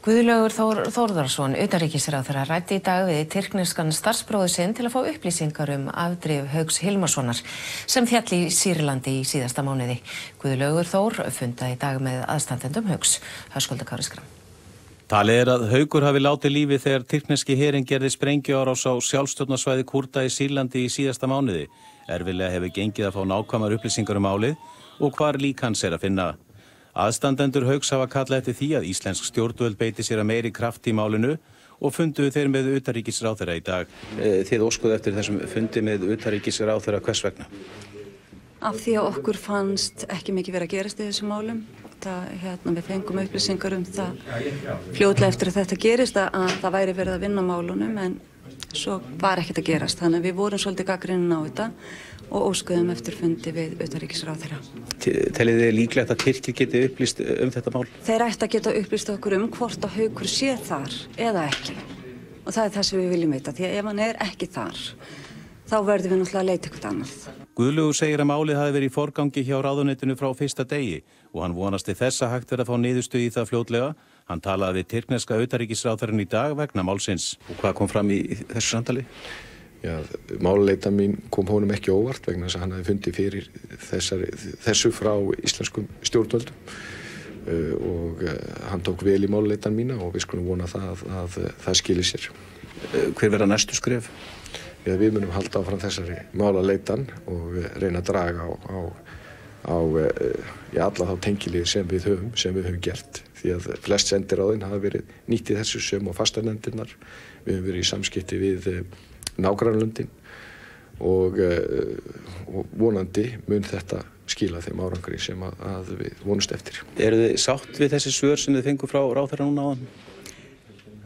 Guðlaugur Þór Þórðarson, utanríkisráðherra, ræddi í dag við tyrkneskan starfsbróður sinn til að fá upplýsingar afdrif Hauks Hilmarssonar sem féll í Sýrlandi í síðasta mánuði. Guðlaugur Þór fundaði í dag með aðstandendum Hauks. Höskuldur Kári Schram. Talið að Haukur hafi látið lífi þegar tyrkneski herinn gerði sprengjuárás á sjálfstjórnarsvæði Kúrda í Sýrlandi í síðasta mánuði. Erfiðlega hefur gengið að fá nákvæmar upplýsingar málið og hvar lík hans að finna. Aðstandendur Hauks hafa kallað eftir því að íslensk stjórnvöld beiti sér að meiri kraft í málinu og funduðu þeir með utanríkisráðherra í dag. Þið óskuðu eftir þessum fundi með utanríkisráðherra, hvers vegna? Af því að okkur fannst ekki mikið vera að gerast í þessum málum. Við fengum upplýsingar það fljótlega eftir að þetta gerist að það væri verið að vinna málunum en svo var ekkert að gerast. Þannig að við vorum svolítið gagnrýnin á þetta og óskuðum eftir fundi við utanríkisráðherra. Teljið þið líklegt að Tyrkir geti upplýst þetta mál? Þeir ættu að geta upplýst okkur hvort að Haukur sé þar eða ekki. Og það er það sem við viljum veita, því að ef hann er ekki þar, þá verðum við náttúrulega að leita eitthvað annað. Guðlaugur segir að málið hafi verið í forgangi hjá ráðuneytinu frá fyrsta degi og hann vonast til þess að hægt verið að fá niðurstöðu í það fljótlega. Hann talaði við tyrkneska utanríkisráðherrann í dag vegna málsins. Og hvað kom fram í þessu samtali? Já, málaleitan mín kom honum ekki óvart vegna þess að hann hafi fundið fyrir þessu frá íslenskum stjórnvöldum og hann tók vel í málaleitan mína og við skulum vona að það skilir sér. Hver verða næstu skref? Já, við munum halda áfram þessari málaleitan og reyna að draga á alla þá tengiliði sem við höfum gert því að flest sendiráðin hafa verið nýtt í þessu sem og fastanefndirnar. Við höfum verið í samskipti við nágrannalöndin og vonandi mun þetta skila þeim árangri sem að við vonumst eftir. Eru þið sátt við þessi svör sem þið fengu frá ráðherra núna áðan?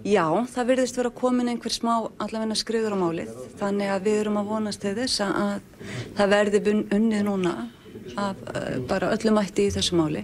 Já, það virðist vera komin einhver smá allavega skriður á málið. Þannig að við erum að vonast til þess að það verði unnið núna af bara öllum mætti í þessu máli.